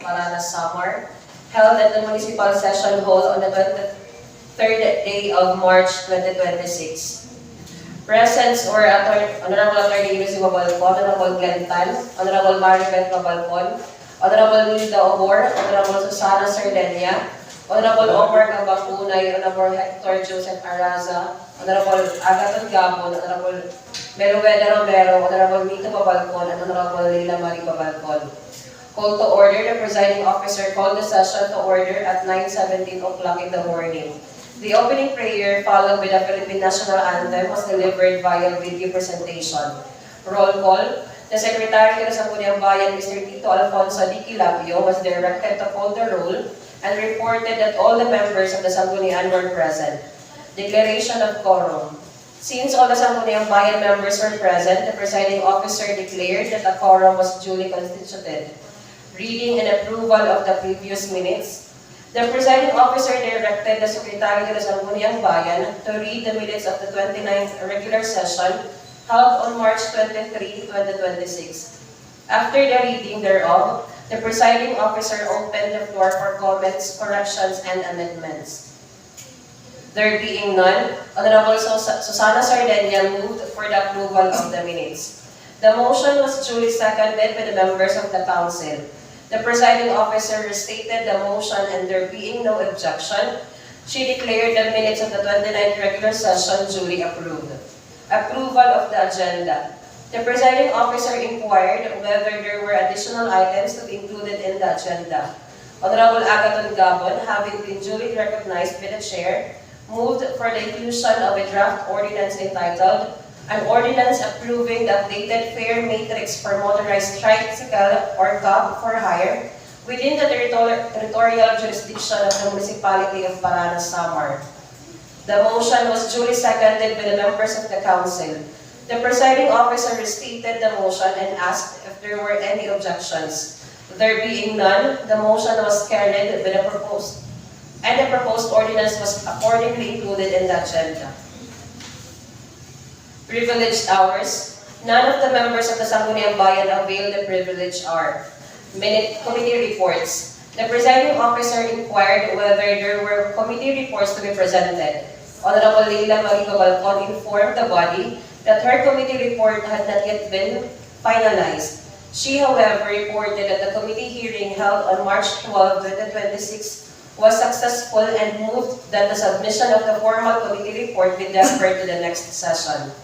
Paranas, Samar, held at the Municipal Session Hall on the 23rd day of March 2026. Presents or Honorable Attorney Lucy Mabalcon, Honorable Glenn Tan, Honorable Maribel Mabalcon, Honorable Nilda Obor, Honorable Susana Sardenia, Honorable Omar Cabacunay, Honorable Hector Joseph Araza, Honorable Agaton Gabon, Honorable Melueda Romero, Honorable Nito Mabalcon, and Honorable Leila Marie Mabalcon. Call to order. The presiding officer called the session to order at 9:17 o'clock in the morning. The opening prayer, followed by the Philippine National Anthem, was delivered via video presentation. Roll call. The Secretary of the Sangguniang Bayan, Mr. Tito Alfonso D. Quilapio, was directed to call the roll and reported that all the members of the Sangguniang were present. Declaration of quorum. Since all the Sangguniang Bayan members were present, the presiding officer declared that a quorum was duly constituted. Reading and approval of the previous minutes. The presiding officer directed the Secretary of the Sangguniang Bayan to read the minutes of the 29th regular session held on March 23, 2026. After the reading thereof, the presiding officer opened the floor for comments, corrections, and amendments. There being none, Honorable Susana Sardenia moved for the approval of the minutes. The motion was duly seconded by the members of the Council. The presiding officer restated the motion, and there being no objection, she declared the minutes of the 29th regular session duly approved. Approval of the agenda. The presiding officer inquired whether there were additional items to be included in the agenda. Honorable Agaton Gabon, having been duly recognized by the chair, moved for the inclusion of a draft ordinance entitled An Ordinance Approving the Updated Fare Matrix for Motorized Tricycle or Cab for Hire within the territorial jurisdiction of the Municipality of Paranas, Samar. The motion was duly seconded by the members of the Council. The presiding officer restated the motion and asked if there were any objections. There being none, the motion was carried by the proposed ordinance was accordingly included in the agenda. Privileged hours. None of the members of the Sangguniang Bayan availed the privileged hour. Committee reports. The presiding officer inquired whether there were committee reports to be presented. Honorable Leila Marie Mabalcon informed the body that her committee report had not yet been finalized. She, however, reported that the committee hearing held on March 12, 2026 was successful and moved that the submission of the formal committee report be deferred to the next session.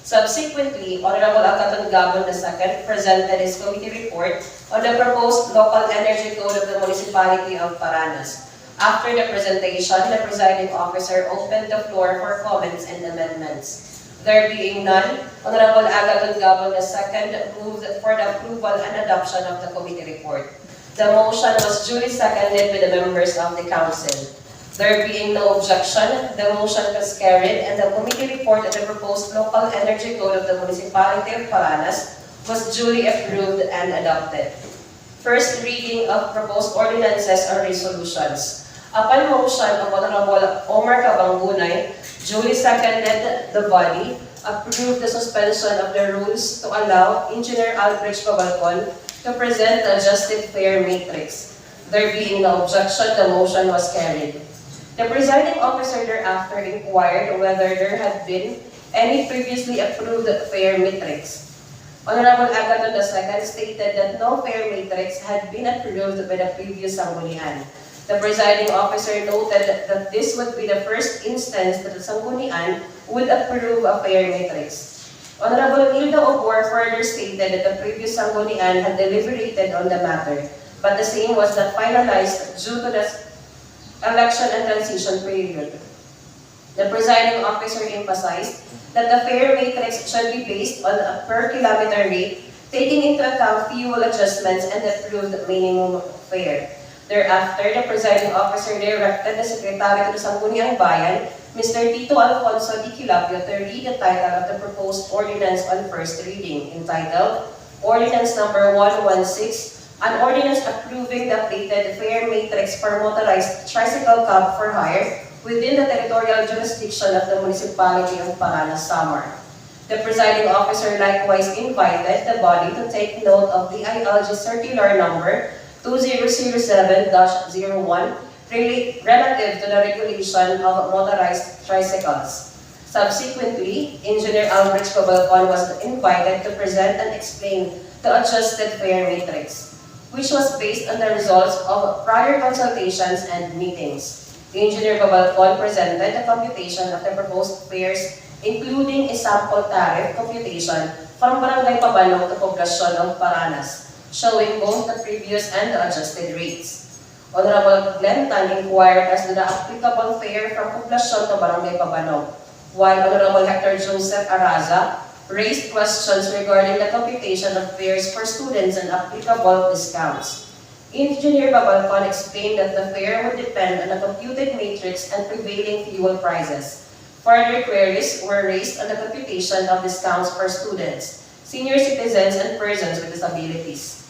Subsequently, Honorable Agaton Gabon II presented his committee report on the proposed local energy code of the Municipality of Paranas. After the presentation, the presiding officer opened the floor for comments and amendments. There being none, Honorable Agaton Gabon II moved for the approval and adoption of the committee report. The motion was duly seconded by the members of the Council. There being no objection, the motion was carried and the committee report of the proposed local energy code of the Municipality of Paranas was duly approved and adopted. First reading of proposed ordinances or resolutions. Upon motion of Honorable Omar Cabacunay, duly seconded, the body approved the suspension of the rules to allow Engineer Albrecht Mabalcon to present the adjusted fare matrix. There being no objection, the motion was carried. The presiding officer thereafter inquired whether there had been any previously approved fare matrix. Honorable Agaton II stated that no fare matrix had been approved by the previous Sanggunian. The presiding officer noted that this would be the first instance that the Sanggunian would approve a fare matrix. Honorable Nilda Obor further stated that the previous Sanggunian had deliberated on the matter, but the same was not finalized due to the election and transition period. The presiding officer emphasized that the fare matrix should be based on a per kilometer rate, taking into account fuel adjustments and the approved minimum fare. Thereafter, the presiding officer directed the Secretary of the Sangguniang Bayan, Mr. Tito Alfonso D. Quilapio, to read the title of the proposed ordinance on first reading, entitled Ordinance Number 116, an ordinance approving the updated fare matrix for motorized tricycle cab for hire within the territorial jurisdiction of the Municipality of Paranas, Samar. The presiding officer likewise invited the body to take note of the ILG Circular Number 2007-01 relative to the regulation of motorized tricycles. Subsequently, Engineer Albrecht Cobalcon was invited to present and explain the adjusted fare matrix, which was based on the results of prior consultations and meetings. Engineer Cobalcon presented the computation of the proposed fares, including a sample tariff computation from Barangay Pabanong to Poblacion of Paranas, showing both the previous and the adjusted rates. Honorable Glenn Tan inquired as to the applicable fare from Poblacion to Barangay Pabanong, while Honorable Hector Joseph Araza raised questions regarding the computation of fares for students and applicable discounts. Engineer Cobalcon explained that the fare would depend on the computed matrix and prevailing fuel prices. Further queries were raised on the computation of discounts for students, senior citizens, and persons with disabilities.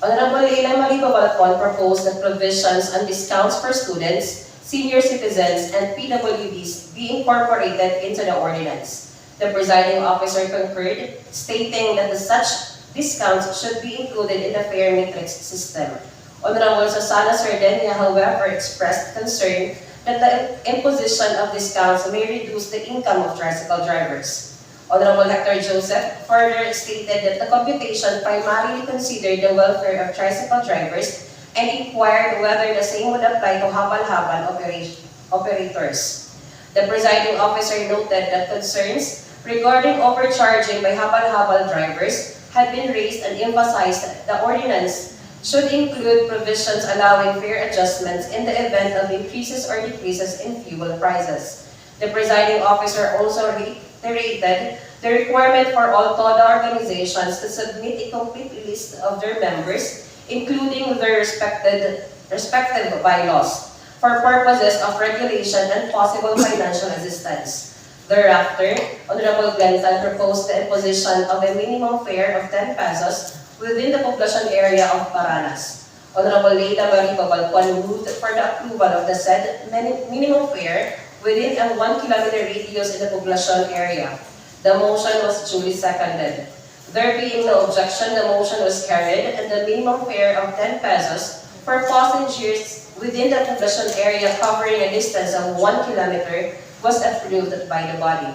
Honorable Leila Marie Cobalcon proposed that provisions on discounts for students, senior citizens, and PWDs be incorporated into the ordinance. The presiding officer concurred, stating that such discounts should be included in the fare matrix system. Honorable Susana Sardenia, however, expressed concern that the imposition of discounts may reduce the income of tricycle drivers. Honorable Hector Joseph further stated that the computation primarily considered the welfare of tricycle drivers and inquired whether the same would apply to habal-habal operators. The presiding officer noted that concerns regarding overcharging by habal-habal drivers had been raised and emphasized that the ordinance should include provisions allowing fare adjustments in the event of increases or decreases in fuel prices. The presiding officer also reiterated the requirement for all TODA organizations to submit a complete list of their members, including their respective bylaws, for purposes of regulation and possible financial assistance. Thereafter, Honorable Glenn Tan proposed the imposition of a minimum fare of 10 pesos within the population area of Paranas. Honorable Leila Marie Cobalcon moved for the approval of the said minimum fare within a 1 kilometer radius in the population area. The motion was duly seconded. There being no objection, the motion was carried and the minimum fare of 10 pesos for passengers within the population area covering a distance of 1 kilometer was approved by the body.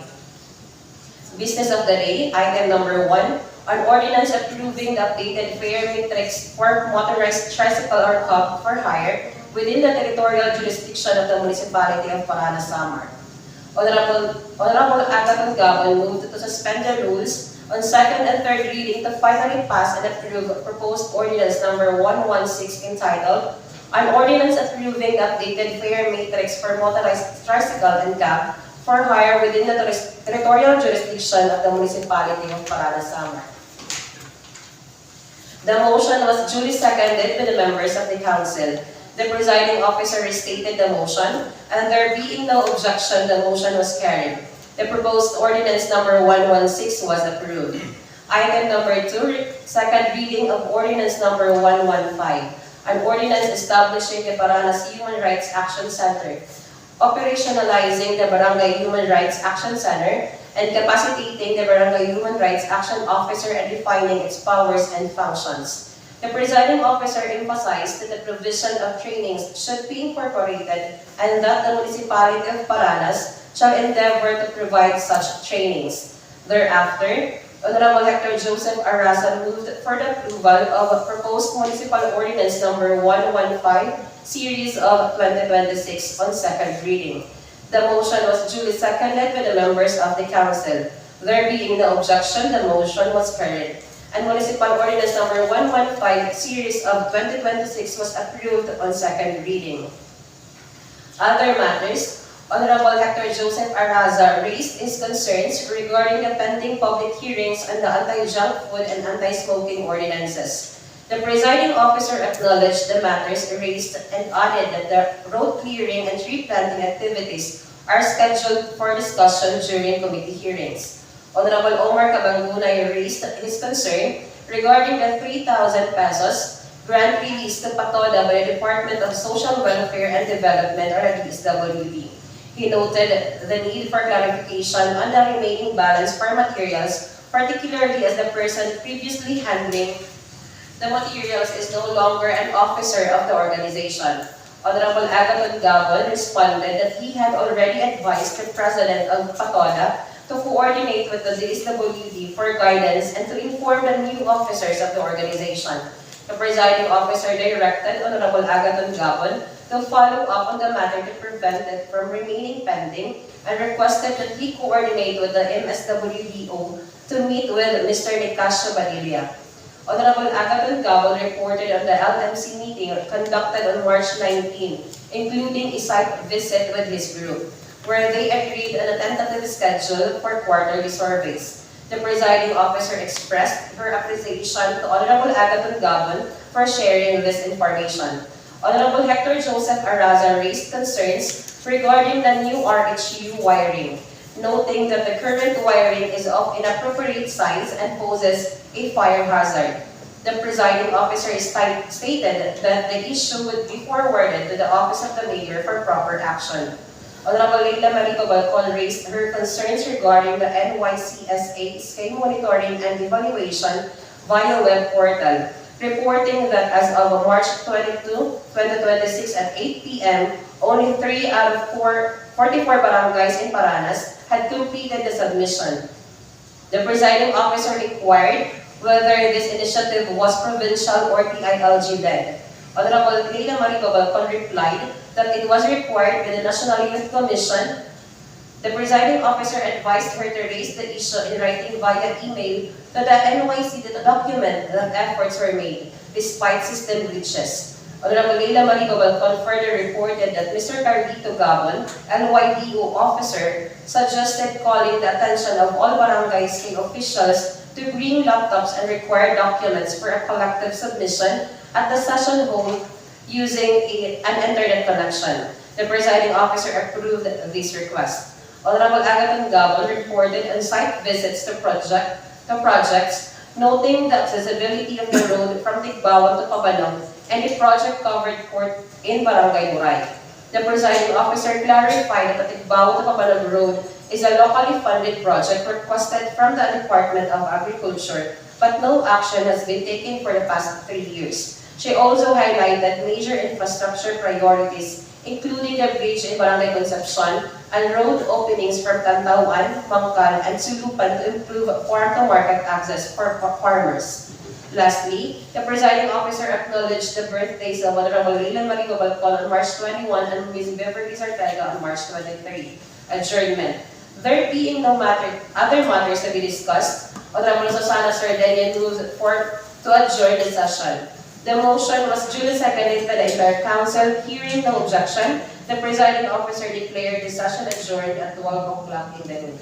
Business of the day, item number 1, an ordinance approving the updated fare matrix for motorized tricycle or cab for hire within the territorial jurisdiction of the municipality of Paranas, Samar. Honorable Agathon Gabon moved to suspend the rules on second and third reading to finally pass and approve proposed ordinance number 116 entitled An Ordinance Approving the Updated Fare Matrix for Motorized Tricycle and Cab for Hire within the territorial jurisdiction of the municipality of Paranas, Samar. The motion was duly seconded by the members of the council. The presiding officer restated the motion, and there being no objection, the motion was carried. The proposed ordinance number 116 was approved. Item number 2, second reading of ordinance number 115, an ordinance establishing the Paranas Human Rights Action Center, operationalizing the Barangay Human Rights Action Center, and capacitating the Barangay Human Rights Action Officer and defining its powers and functions. The presiding officer emphasized that the provision of trainings should be incorporated and that the municipality of Paranas shall endeavor to provide such trainings. Thereafter, Honorable Hector Joseph Araza moved for the approval of a proposed municipal ordinance number 115, series of 2026 on second reading. The motion was duly seconded by the members of the council. There being no objection, the motion was carried. And municipal ordinance number 115, series of 2026 was approved on second reading. Other matters, Honorable Hector Joseph Araza raised his concerns regarding the pending public hearings on the anti-junk food and anti-smoking ordinances. The presiding officer acknowledged the matters raised and added that the road clearing and tree planting activities are scheduled for discussion during committee hearings. Honorable Omar Cabangunay raised his concern regarding the 3,000 pesos grant released to PATODA by the Department of Social Welfare and Development, or DSWD. He noted the need for clarification on the remaining balance for materials, particularly as the person previously handling the materials is no longer an officer of the organization. Honorable Agathon Gabon responded that he had already advised the president of PATODA to coordinate with the DSWD for guidance and to inform the new officers of the organization. The presiding officer directed Honorable Agathon Gabon to follow up on the matter to prevent it from remaining pending and requested that he coordinate with the MSWDO to meet with Mr. Nicasio Badilla. Honorable Agathon Gabon reported on the LMC meeting conducted on March 19, including a site visit with his group, where they agreed on a tentative schedule for quarterly surveys. The presiding officer expressed her appreciation to Honorable Agathon Gabon for sharing this information. Honorable Hector Joseph Araza raised concerns regarding the new RHU wiring, noting that the current wiring is of inappropriate size and poses a fire hazard. The presiding officer stated that the issue would be forwarded to the Office of the Mayor for proper action. Honorable Leila Marico Balcon raised her concerns regarding the NYCSA scheme monitoring and evaluation via web portal, reporting that as of March 22, 2026 at 8 p.m., only 3 out of 44 barangays in Paranas had completed the submission. The presiding officer inquired whether this initiative was provincial or TILG-led. Honorable Leila Marico Balcon replied that it was required by the National Youth Commission. The presiding officer advised her to raise the issue in writing via email to the NYC to document that efforts were made despite system glitches. Honorable Leila Marico Balcon further reported that Mr. Carlito Gabon, LYDO officer, suggested calling the attention of all barangay scale officials to bring laptops and required documents for a collective submission at the session hall using an internet connection. The presiding officer approved this request. Honorable Agathon Gabon reported on site visits to projects, noting the accessibility of the road from Tigbawan to Pabalong and the project covered court in Barangay Muray. The presiding officer clarified that the Tigbawan to Pabalong road is a locally funded project requested from the Department of Agriculture, but no action has been taken for the past 3 years. She also highlighted major infrastructure priorities, including the bridge in Barangay Concepcion and road openings from Tantauan, Mangkal, and Sulupan to improve farm-to-market access for farmers. Lastly, the presiding officer acknowledged the birthdays of Honorable Leila Marico Balcon on March 21 and Ms. Beverly Ortega on March 23. Adjournment. There being no other matters to be discussed, Honorable Susana Sardinian moves to adjourn the session. The motion was duly seconded by the entire council. Hearing no objection, the presiding officer declared the session adjourned at 12 o'clock in the noon.